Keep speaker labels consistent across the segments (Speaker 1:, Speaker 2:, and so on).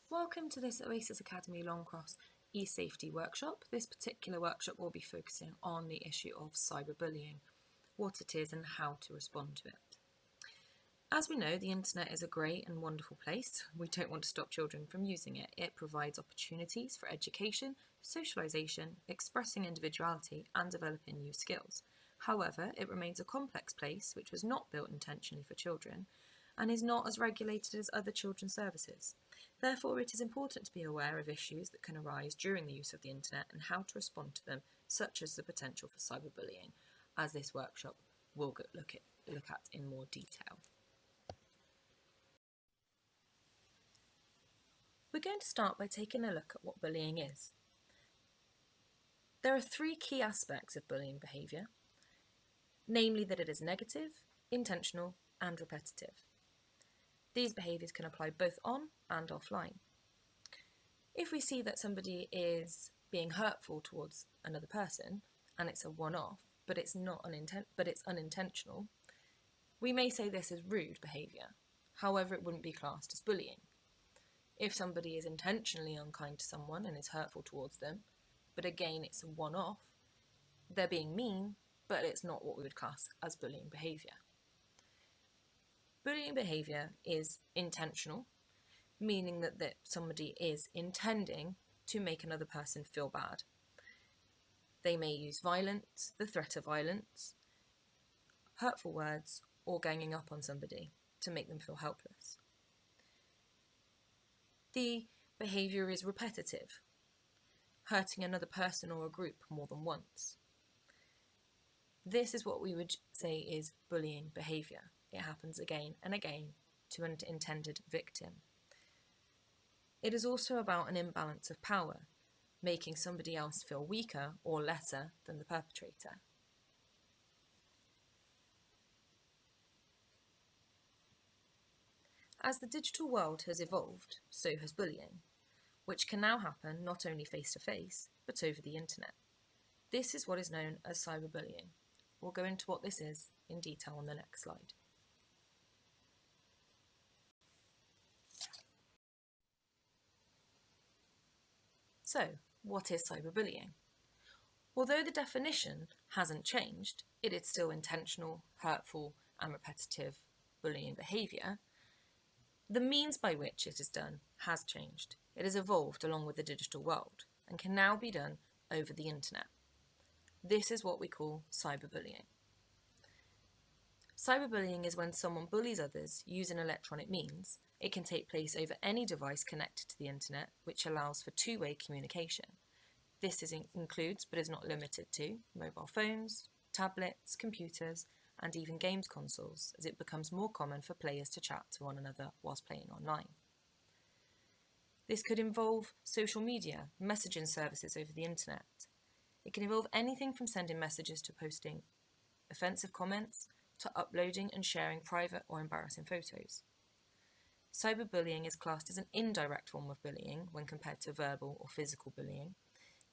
Speaker 1: Welcome to this Oasis Academy Longcross e-safety workshop. This particular workshop will be focusing on the issue of cyberbullying, what it is and how to respond to it. As we know, the internet is a great and wonderful place. We don't want to stop children from using it. It provides opportunities for education, socialisation, expressing individuality and developing new skills. However, it remains a complex place which was not built intentionally for children and is not as regulated as other children's services. Therefore, it is important to be aware of issues that can arise during the use of the internet and how to respond to them, such as the potential for cyberbullying, as this workshop will look at in more detail. We're going to start by taking a look at what bullying is. There are three key aspects of bullying behaviour, namely that it is negative, intentional, and repetitive. These behaviours can apply both on and offline. If we see that somebody is being hurtful towards another person and it's a one-off, but it's unintentional, we may say this is rude behaviour. However, it wouldn't be classed as bullying. If somebody is intentionally unkind to someone and is hurtful towards them, but again it's a one-off, they're being mean, but it's not what we would class as bullying behaviour. Bullying behaviour is intentional, meaning that somebody is intending to make another person feel bad. They may use violence, the threat of violence, hurtful words, or ganging up on somebody to make them feel helpless. The behaviour is repetitive, hurting another person or a group more than once. This is what we would say is bullying behaviour. It happens again and again to an intended victim. It is also about an imbalance of power, making somebody else feel weaker or lesser than the perpetrator. As the digital world has evolved, so has bullying, which can now happen not only face-to-face, but over the internet. This is what is known as cyberbullying. We'll go into what this is in detail on the next slide. So, what is cyberbullying? Although the definition hasn't changed, it is still intentional, hurtful, and repetitive bullying behaviour. The means by which it is done has changed. It has evolved along with the digital world and can now be done over the internet. This is what we call cyberbullying. Cyberbullying is when someone bullies others using electronic means. It can take place over any device connected to the internet, which allows for two-way communication. This includes, but is not limited to, mobile phones, tablets, computers, and even games consoles, as it becomes more common for players to chat to one another whilst playing online. This could involve social media, messaging services over the internet. It can involve anything from sending messages to posting offensive comments to uploading and sharing private or embarrassing photos. Cyberbullying is classed as an indirect form of bullying when compared to verbal or physical bullying,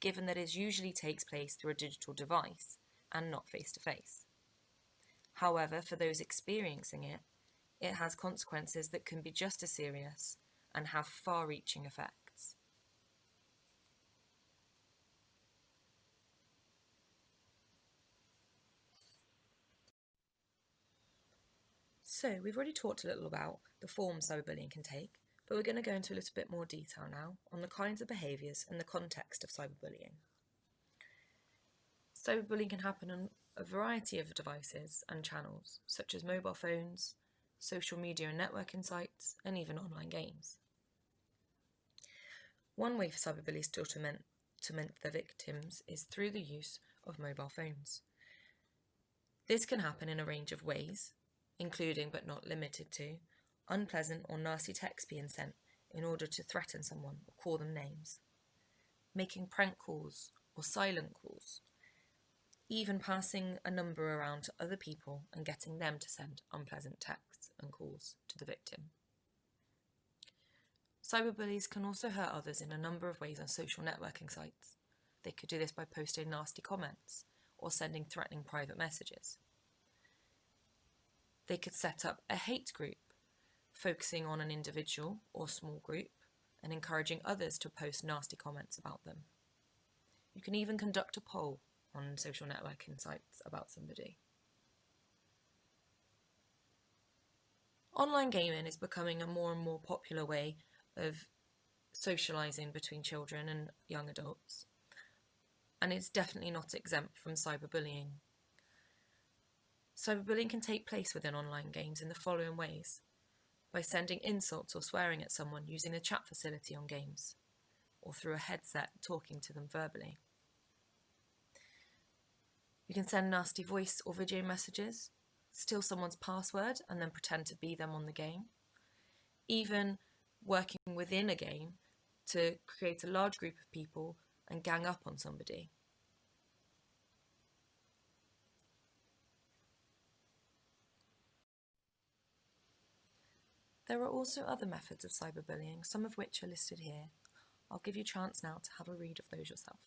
Speaker 1: given that it usually takes place through a digital device and not face-to-face. However, for those experiencing it, it has consequences that can be just as serious and have far-reaching effects. So, we've already talked a little about the forms cyberbullying can take, but we're going to go into a little bit more detail now on the kinds of behaviours and the context of cyberbullying. Cyberbullying can happen on a variety of devices and channels, such as mobile phones, social media and networking sites, and even online games. One way for cyberbullies to torment their victims is through the use of mobile phones. This can happen in a range of ways, including but not limited to unpleasant or nasty texts being sent in order to threaten someone or call them names, making prank calls or silent calls, even passing a number around to other people and getting them to send unpleasant texts and calls to the victim. Cyberbullies can also hurt others in a number of ways on social networking sites. They could do this by posting nasty comments or sending threatening private messages. They could set up a hate group, focusing on an individual or small group and encouraging others to post nasty comments about them. You can even conduct a poll on social networking sites about somebody. Online gaming is becoming a more and more popular way of socialising between children and young adults, and it's definitely not exempt from cyberbullying. Cyberbullying can take place within online games in the following ways: by sending insults or swearing at someone using a chat facility on games, or through a headset talking to them verbally. You can send nasty voice or video messages, steal someone's password and then pretend to be them on the game, even working within a game to create a large group of people and gang up on somebody. There are also other methods of cyberbullying, some of which are listed here. I'll give you a chance now to have a read of those yourself.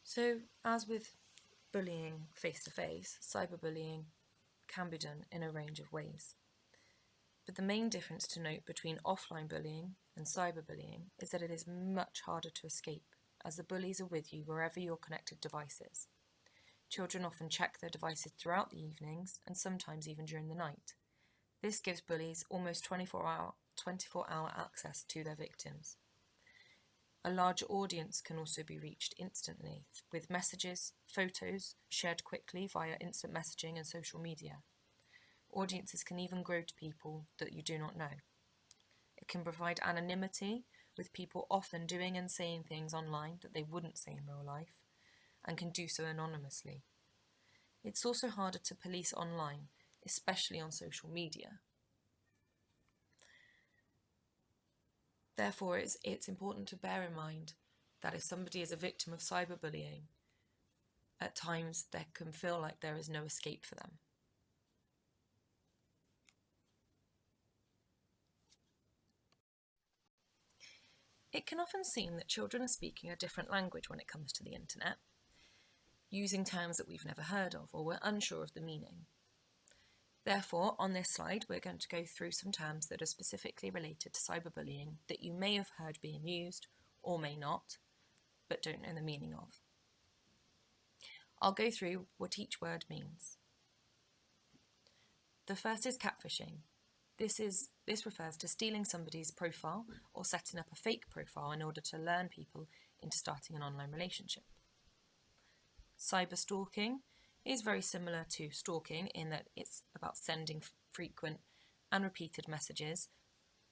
Speaker 1: So, as with bullying face-to-face, cyberbullying can be done in a range of ways. But the main difference to note between offline bullying and cyberbullying is that it is much harder to escape, as the bullies are with you wherever your connected device is. Children often check their devices throughout the evenings and sometimes even during the night. This gives bullies almost 24-hour access to their victims. A large audience can also be reached instantly, with messages, photos shared quickly via instant messaging and social media. Audiences can even grow to people that you do not know. It can provide anonymity, with people often doing and saying things online that they wouldn't say in real life, and can do so anonymously. It's also harder to police online, especially on social media. Therefore, it's important to bear in mind that if somebody is a victim of cyberbullying, at times there can feel like there is no escape for them. It can often seem that children are speaking a different language when it comes to the internet, using terms that we've never heard of or we're unsure of the meaning. Therefore, on this slide, we're going to go through some terms that are specifically related to cyberbullying that you may have heard being used or may not, but don't know the meaning of. I'll go through what each word means. The first is catfishing. This refers to stealing somebody's profile or setting up a fake profile in order to lure people into starting an online relationship. Cyberstalking is very similar to stalking in that it's about sending frequent and repeated messages.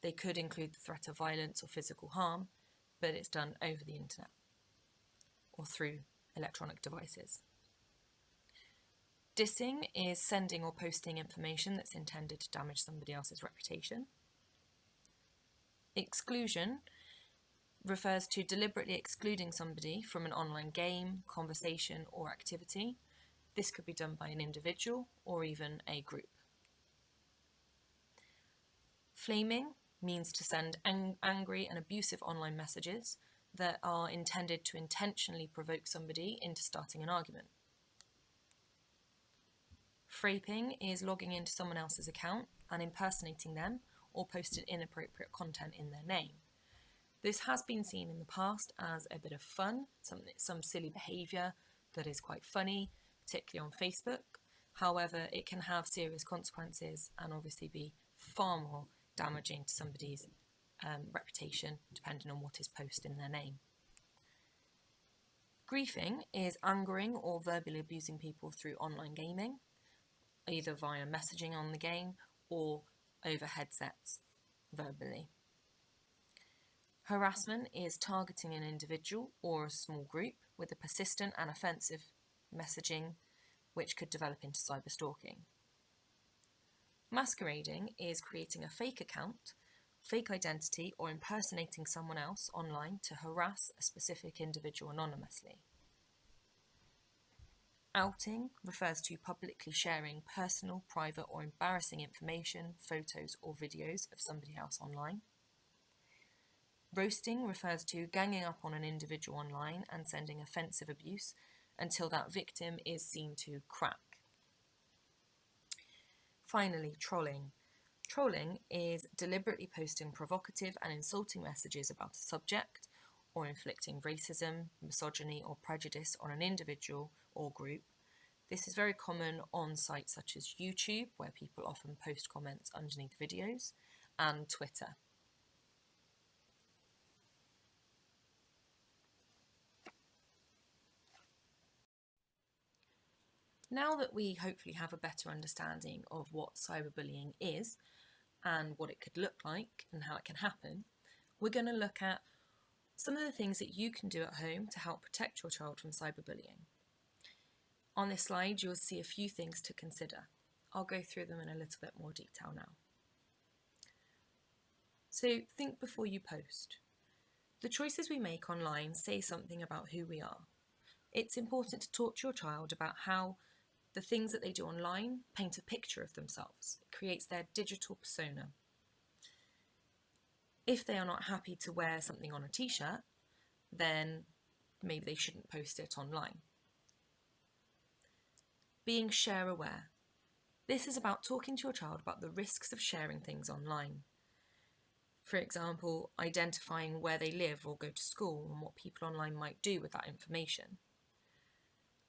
Speaker 1: They could include the threat of violence or physical harm, but it's done over the internet or through electronic devices. Dissing is sending or posting information that's intended to damage somebody else's reputation. Exclusion refers to deliberately excluding somebody from an online game, conversation, or activity. This could be done by an individual or even a group. Flaming means to send angry and abusive online messages that are intended to intentionally provoke somebody into starting an argument. Fraping is logging into someone else's account and impersonating them or posting inappropriate content in their name. This has been seen in the past as a bit of fun, some silly behaviour that is quite funny, particularly on Facebook, However, it can have serious consequences and obviously be far more damaging to somebody's reputation, depending on what is posted in their name. Griefing is angering or verbally abusing people through online gaming, either via messaging on the game or over headsets verbally. Harassment is targeting an individual or a small group with a persistent and offensive messaging which could develop into cyberstalking. Masquerading is creating a fake account, fake identity, or impersonating someone else online to harass a specific individual anonymously. Outing refers to publicly sharing personal, private, or embarrassing information, photos, or videos of somebody else online. Roasting refers to ganging up on an individual online and sending offensive abuse until that victim is seen to crack. Finally, trolling. Trolling is deliberately posting provocative and insulting messages about a subject or inflicting racism, misogyny, or prejudice on an individual or group. This is very common on sites such as YouTube, where people often post comments underneath videos, and Twitter. Now that we hopefully have a better understanding of what cyberbullying is and what it could look like and how it can happen, we're going to look at some of the things that you can do at home to help protect your child from cyberbullying. On this slide, you'll see a few things to consider. I'll go through them in a little bit more detail now. So think before you post. The choices we make online say something about who we are. It's important to talk to your child about how the things that they do online paint a picture of themselves. It creates their digital persona. If they are not happy to wear something on a t-shirt, then maybe they shouldn't post it online. Being share aware. This is about talking to your child about the risks of sharing things online. For example, identifying where they live or go to school and what people online might do with that information.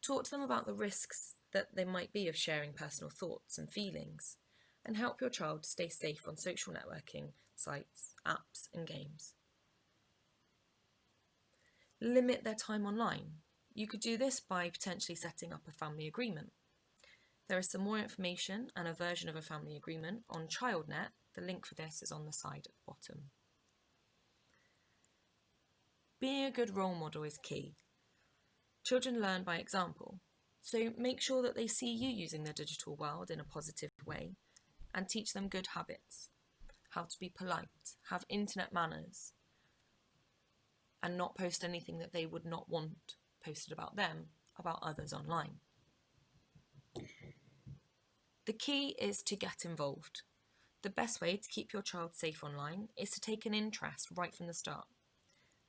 Speaker 1: Talk to them about the risks that there might be of sharing personal thoughts and feelings, and help your child stay safe on social networking sites, apps, and games. Limit their time online. You could do this by potentially setting up a family agreement. There is some more information and a version of a family agreement on ChildNet. The link for this is on the side at the bottom. Being a good role model is key. Children learn by example, so make sure that they see you using the digital world in a positive way and teach them good habits, how to be polite, have internet manners, and not post anything that they would not want posted about them, about others online. The key is to get involved. The best way to keep your child safe online is to take an interest right from the start.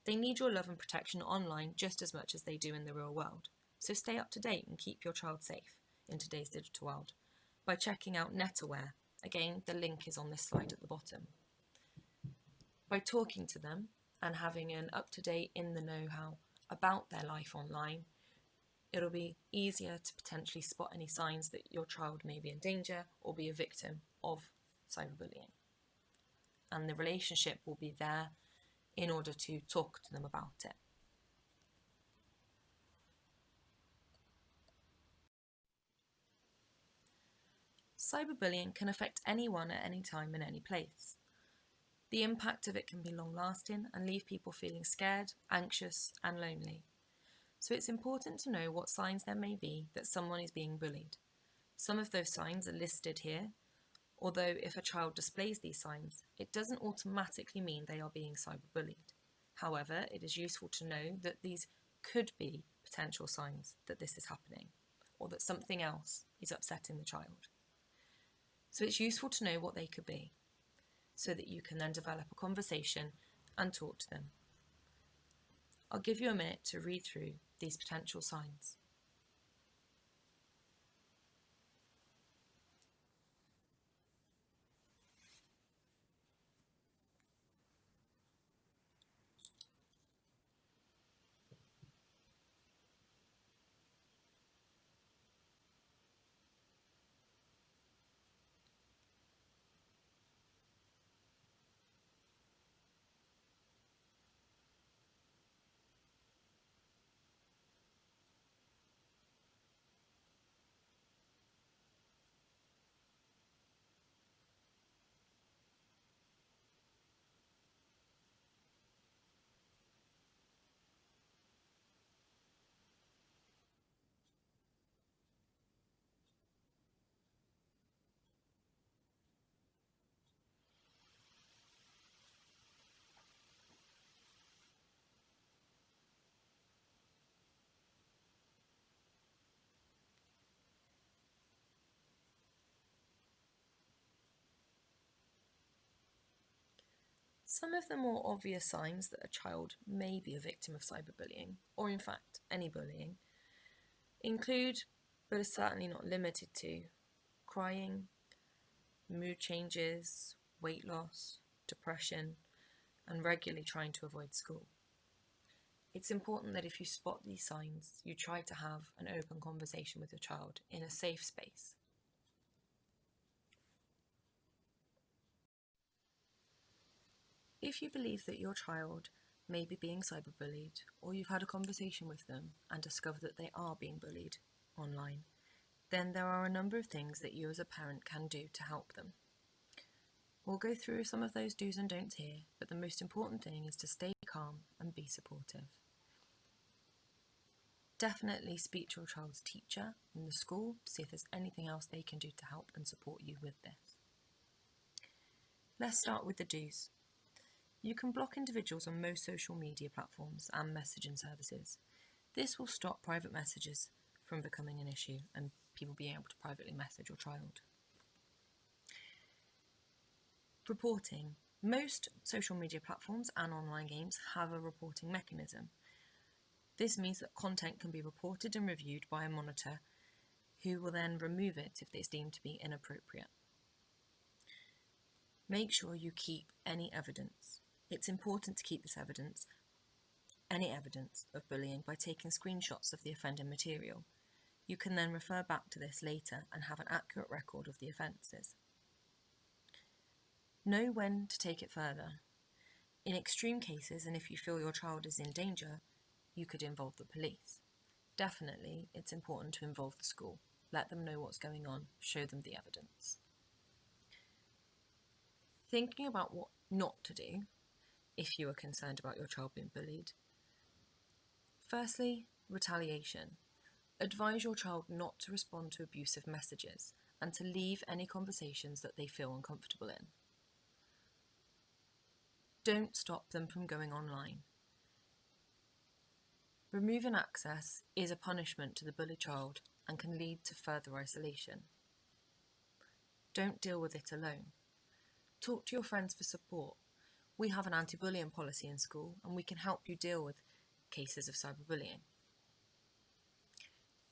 Speaker 1: They need your love and protection online just as much as they do in the real world. So stay up to date and keep your child safe in today's digital world by checking out NetAware. Again, the link is on this slide at the bottom. By talking to them and having an up-to-date in the know-how about their life online, it'll be easier to potentially spot any signs that your child may be in danger or be a victim of cyberbullying. And the relationship will be there in order to talk to them about it. Cyberbullying can affect anyone at any time in any place. The impact of it can be long-lasting and leave people feeling scared, anxious, and lonely. So it's important to know what signs there may be that someone is being bullied. Some of those signs are listed here, although if a child displays these signs, it doesn't automatically mean they are being cyberbullied. However, it is useful to know that these could be potential signs that this is happening, or that something else is upsetting the child. So it's useful to know what they could be, so that you can then develop a conversation and talk to them. I'll give you a minute to read through these potential signs. Some of the more obvious signs that a child may be a victim of cyberbullying, or in fact any bullying, include, but are certainly not limited to, crying, mood changes, weight loss, depression, and regularly trying to avoid school. It's important that if you spot these signs, you try to have an open conversation with your child in a safe space. If you believe that your child may be being cyberbullied, or you've had a conversation with them and discovered that they are being bullied online, then there are a number of things that you as a parent can do to help them. We'll go through some of those do's and don'ts here, but the most important thing is to stay calm and be supportive. Definitely speak to your child's teacher in the school to see if there's anything else they can do to help and support you with this. Let's start with the do's. You can block individuals on most social media platforms and messaging services. This will stop private messages from becoming an issue and people being able to privately message your child. Reporting. Most social media platforms and online games have a reporting mechanism. This means that content can be reported and reviewed by a monitor who will then remove it if it's deemed to be inappropriate. Make sure you keep any evidence. It's important to keep this evidence, any evidence of bullying, by taking screenshots of the offending material. You can then refer back to this later and have an accurate record of the offences. Know when to take it further. In extreme cases, and if you feel your child is in danger, you could involve the police. Definitely, it's important to involve the school. Let them know what's going on, show them the evidence. Thinking about what not to do if you are concerned about your child being bullied. Firstly, retaliation. Advise your child not to respond to abusive messages and to leave any conversations that they feel uncomfortable in. Don't stop them from going online. Removing access is a punishment to the bullied child and can lead to further isolation. Don't deal with it alone. Talk to your friends for support. We have an anti-bullying policy in school and we can help you deal with cases of cyberbullying.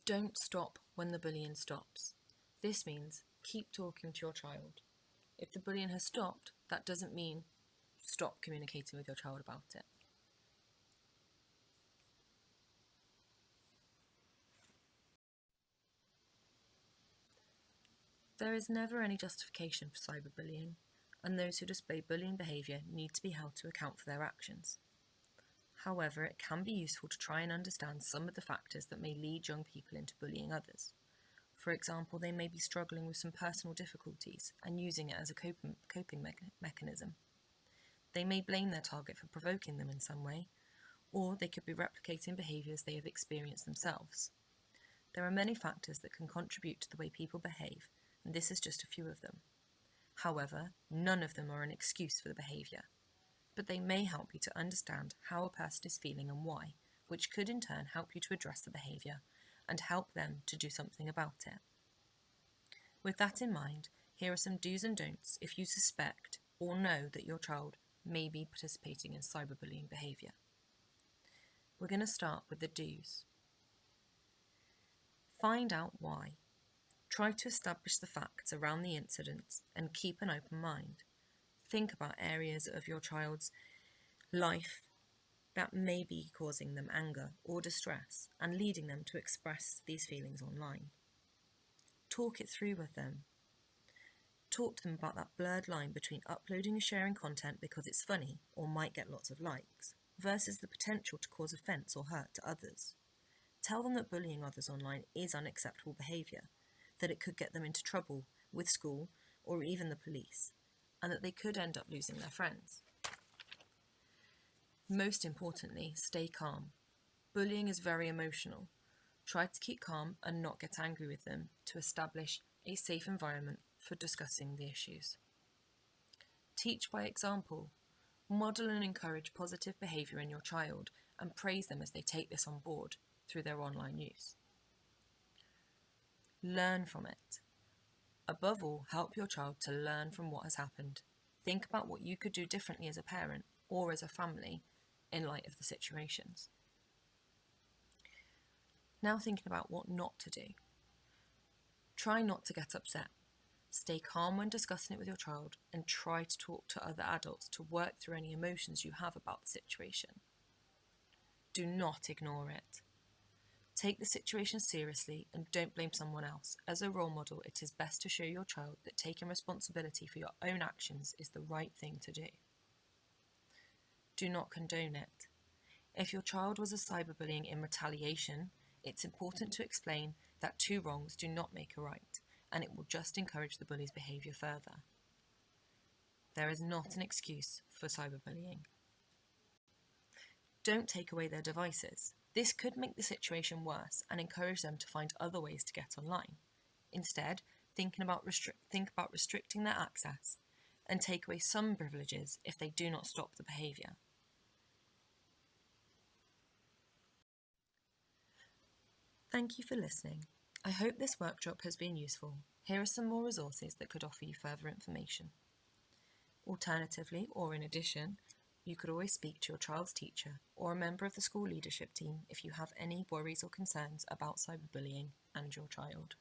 Speaker 1: Don't stop when the bullying stops. This means keep talking to your child. If the bullying has stopped, that doesn't mean stop communicating with your child about it. There is never any justification for cyberbullying, and those who display bullying behaviour need to be held to account for their actions. However, it can be useful to try and understand some of the factors that may lead young people into bullying others. For example, they may be struggling with some personal difficulties and using it as a coping mechanism. They may blame their target for provoking them in some way, or they could be replicating behaviours they have experienced themselves. There are many factors that can contribute to the way people behave, and this is just a few of them. However, none of them are an excuse for the behaviour, but they may help you to understand how a person is feeling and why, which could in turn help you to address the behaviour and help them to do something about it. With that in mind, here are some do's and don'ts if you suspect or know that your child may be participating in cyberbullying behaviour. We're going to start with the do's. Find out why. Try to establish the facts around the incidents and keep an open mind. Think about areas of your child's life that may be causing them anger or distress and leading them to express these feelings online. Talk it through with them. Talk to them about that blurred line between uploading and sharing content because it's funny or might get lots of likes versus the potential to cause offence or hurt to others. Tell them that bullying others online is unacceptable behaviour, that it could get them into trouble with school or even the police, and that they could end up losing their friends. Most importantly, stay calm. Bullying is very emotional. Try to keep calm and not get angry with them to establish a safe environment for discussing the issues. Teach by example. Model and encourage positive behaviour in your child and praise them as they take this on board through their online use. Learn from it. Above all, help your child to learn from what has happened Think about what you could do differently as a parent or as a family in light of the situations. Now thinking about what not to do. Try not to get upset. Stay calm when discussing it with your child and try to talk to other adults to work through any emotions you have about the situation. Do not ignore it. Take the situation seriously and don't blame someone else. As a role model, it is best to show your child that taking responsibility for your own actions is the right thing to do. Do not condone it. If your child was cyberbullying in retaliation, it's important to explain that two wrongs do not make a right, and it will just encourage the bully's behaviour further. There is not an excuse for cyberbullying. Don't take away their devices. This could make the situation worse and encourage them to find other ways to get online. Instead, think about restricting their access and take away some privileges if they do not stop the behaviour. Thank you for listening. I hope this workshop has been useful. Here are some more resources that could offer you further information. Alternatively, or in addition, you could always speak to your child's teacher or a member of the school leadership team if you have any worries or concerns about cyberbullying and your child.